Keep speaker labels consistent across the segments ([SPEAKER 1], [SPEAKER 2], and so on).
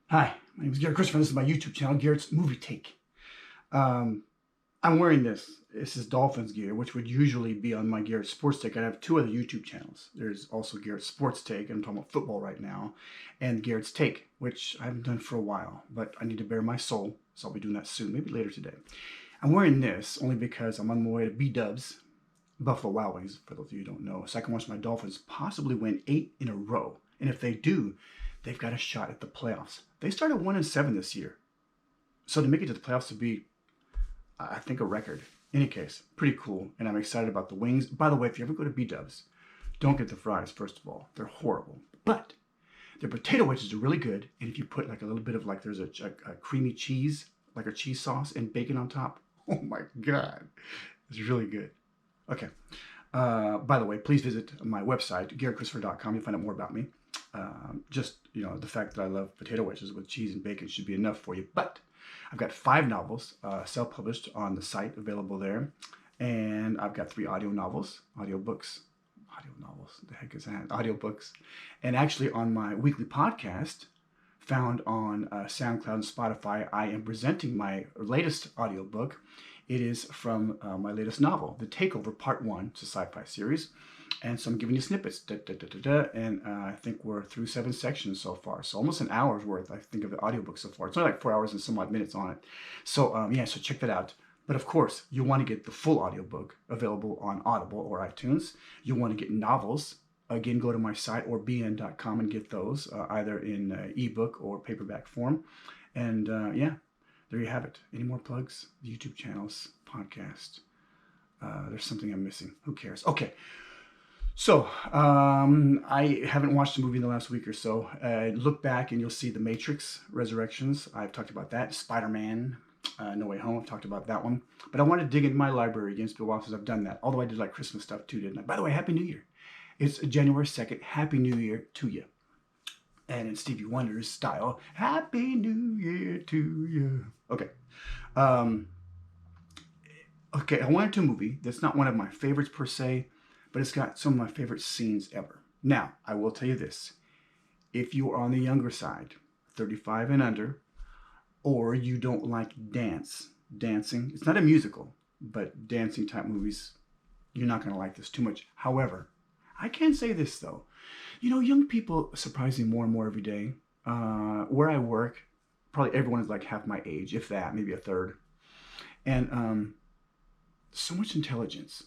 [SPEAKER 1] Hi, my name is Garrett Christopher. This is my YouTube channel, Garrett's Movie Take. Um, I'm wearing this. This is Dolphins gear, which would usually be on my Garrett Sports Take. I have two other YouTube channels. There's also Garrett Sports Take, and I'm talking about football right now, and Garrett's Take, which I haven't done for a while, but I need to bare my soul, so I'll be doing that soon, maybe later today. I'm wearing this only because I'm on my way to B-Dubs, Buffalo Wild Wings, for those of you who don't know, so I can watch my Dolphins possibly win 8 in a row. And if they do, they've got a shot at the playoffs. They started 1-7 this year. So to make it to the playoffs would be, I think, a record. In any case, pretty cool, and I'm excited about the wings. By the way, if you ever go to B-Dubs, don't get the fries, first of all. They're horrible. But their potato wedges are really good, and if you put like a little bit of there's a creamy cheese, like a cheese sauce and bacon on top, oh my God, it's really good. Okay. By the way, please visit my website, GaretChristopher.com. You'll find out more about me. The fact that I love potato wedges with cheese and bacon should be enough for you. But I've got 5 novels self-published on the site available there. And I've got 3 audio novels, audiobooks. Audio novels, the heck is that? Audiobooks. And actually on my weekly podcast, found on Soundcloud and Spotify, I am presenting my latest audiobook. It is from my latest novel, The Takeover Part 1. It's a sci-fi series. And so I'm giving you snippets. And I think we're through 7 sections so far. So almost an hour's worth, I think, of the audiobook so far. It's only like 4 hours and some odd minutes on it. So so check that out. But of course, you want to get the full audiobook available on Audible or iTunes. You want to get novels. Again, go to my site or bn.com and get those either in ebook or paperback form. And there you have it. Any more plugs? YouTube channels, podcast. There's something I'm missing. Who cares? Okay. So, I haven't watched a movie in the last week or so. Look back and you'll see The Matrix Resurrections. I've talked about that. Spider-Man, No Way Home. I've talked about that one. But I want to dig into my library again. It's been a while since I've done that. Although I did like Christmas stuff too, didn't I? By the way, Happy New Year. It's January 2nd. Happy New Year to you. And in Stevie Wonder's style, Happy New Year to you. Okay. Um, okay, I went to a movie that's not one of my favorites per se, but it's got some of my favorite scenes ever. Now, I will tell you this. If you are on the younger side, 35 and under, or you don't like dancing, it's not a musical, but dancing type movies, you're not going to like this too much. However, I can say this though. You know, young people surprise me more and more every day. Where I work, probably everyone is like half my age, if that, maybe a third. And so much intelligence,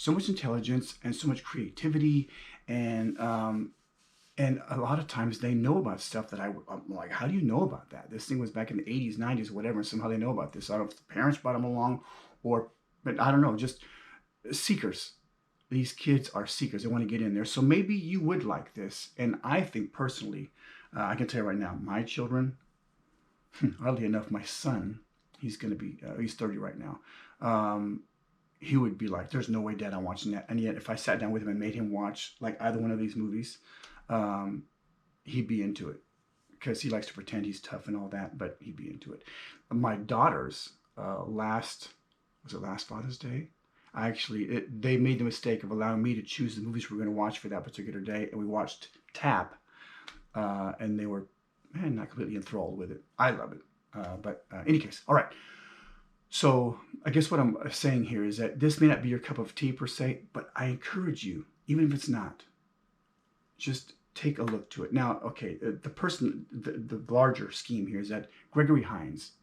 [SPEAKER 1] and so much creativity, and a lot of times they know about stuff that I'm like, how do you know about that? This thing was back in the 80s, 90s, whatever, and somehow they know about this. I don't know if the parents brought them along, but I don't know, just seekers. These kids are seekers. They want to get in there. So maybe you would like this. And I think personally, I can tell you right now, my children, oddly enough, my son, he's going to be, he's 30 right now. He would be like, there's no way, Dad, I'm watching that. And yet, if I sat down with him and made him watch like either one of these movies, he'd be into it because he likes to pretend he's tough and all that, but he'd be into it. My daughters, last Father's Day? They made the mistake of allowing me to choose the movies we were going to watch for that particular day, and we watched Tap, and they were, not completely enthralled with it. I love it. But in any case, all right. So I guess what I'm saying here is that this may not be your cup of tea per se, but I encourage you, even if it's not, just take a look to it. Now, okay, the larger scheme here is that Gregory Hines,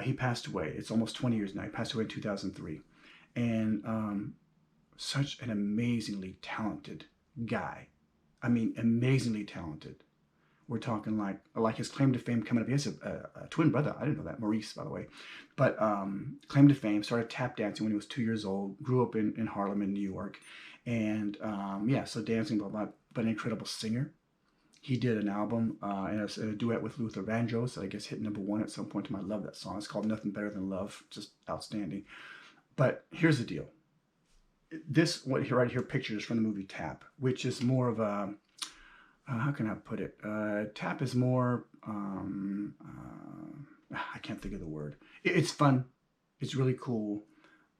[SPEAKER 1] he passed away. It's almost 20 years now. He passed away in 2003. And such an amazingly talented guy. I mean, amazingly talented. We're talking like his claim to fame coming up. He has a twin brother. I didn't know that. Maurice, by the way. But claim to fame, started tap dancing when he was 2 years old. Grew up in Harlem in New York. And so dancing, blah, blah. But an incredible singer. He did an album and a duet with Luther Vandross that I guess hit #1 at some point in time. I love that song. It's called Nothing Better Than Love. Just outstanding. But here's the deal. This right here picture is from the movie Tap, which is more of a, how can I put it? Tap is more, I can't think of the word. It's fun. It's really cool,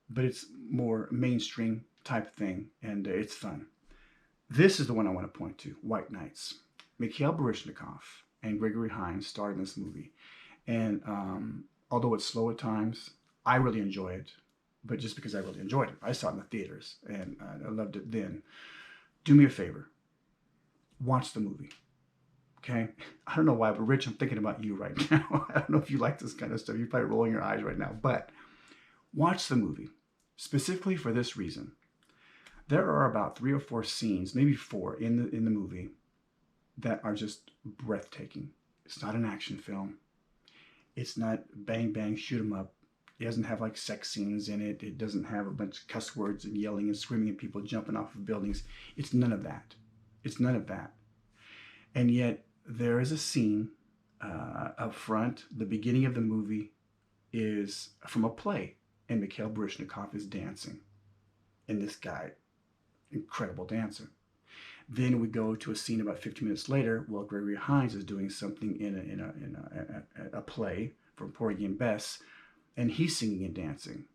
[SPEAKER 1] but it's more mainstream type thing, and it's fun. This is the one I want to point to, White Nights. Mikhail Baryshnikov, and Gregory Hines starred in this movie. And although it's slow at times, I really enjoy it. But just because I really enjoyed it, I saw it in the theaters and I loved it then. Do me a favor, watch the movie. Okay? I don't know why, but Rich, I'm thinking about you right now. I don't know if you like this kind of stuff. You're probably rolling your eyes right now. But watch the movie, specifically for this reason. There are about 3 or 4 scenes, maybe 4, in the movie that are just breathtaking. It's not an action film. It's not bang, bang, shoot 'em up. It doesn't have like sex scenes in it. It doesn't have a bunch of cuss words and yelling and screaming and people jumping off of buildings. It's none of that. It's none of that. And yet there is a scene up front. The beginning of the movie is from a play, and Mikhail Baryshnikov is dancing. And this guy, incredible dancer. Then we go to a scene about 15 minutes later. Well, Gregory Hines is doing something in a play from Porgy and Bess, and he's singing and dancing.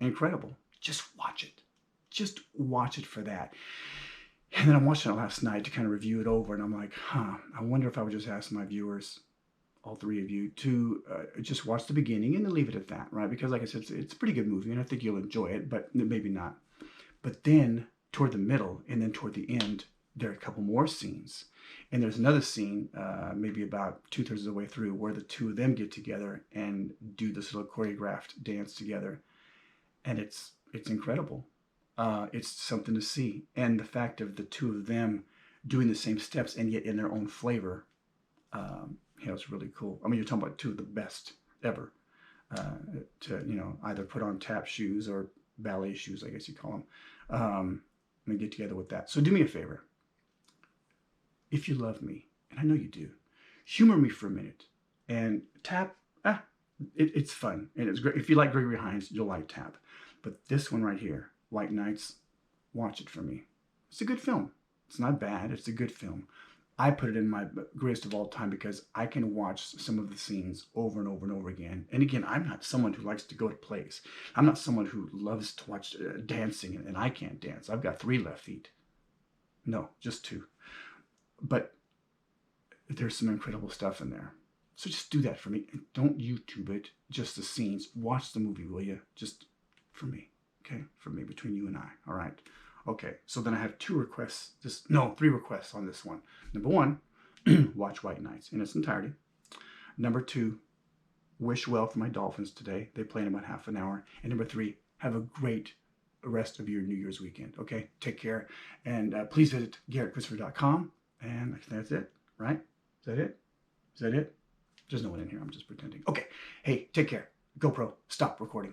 [SPEAKER 1] Incredible. Just watch it. Just watch it for that. And then I'm watching it last night to kind of review it over, and I'm like, I wonder if I would just ask my viewers, all 3 of you, to just watch the beginning and then leave it at that, right? Because like I said, it's a pretty good movie, and I think you'll enjoy it, but maybe not. But then toward the middle and then toward the end, there are a couple more scenes. And there's another scene, maybe about 2/3 of the way through, where the 2 of them get together and do this little choreographed dance together. And it's incredible. It's something to see. And the fact of the 2 of them doing the same steps and yet in their own flavor, it's really cool. I mean, you're talking about 2 of the best ever to, either put on tap shoes or ballet shoes, I guess you call them, and get together with that. So do me a favor. If you love me, and I know you do, humor me for a minute and tap. It's fun and it's great. If you like Gregory Hines, you'll like Tap. But this one right here, White Nights, watch it for me. It's a good film. It's not bad. It's a good film. I put it in my greatest of all time because I can watch some of the scenes over and over and over again. And again, I'm not someone who likes to go to plays. I'm not someone who loves to watch dancing, and I can't dance. I've got 3 left feet. No, just 2. But there's some incredible stuff in there. So just do that for me. And don't YouTube it, just the scenes. Watch the movie, will you? Just for me, okay? For me, between you and I, all right? Okay, so then I have 2 requests. 3 requests on this one. Number 1, watch White Nights in its entirety. Number 2, wish well for my Dolphins today. They play in about half an hour. And number 3, have a great rest of your New Year's weekend, okay? Take care. And please visit GaretChristopher.com. And I think that's it, right? Is that it? Is that it? There's no one in here. I'm just pretending. Okay. Hey, take care. GoPro, stop recording.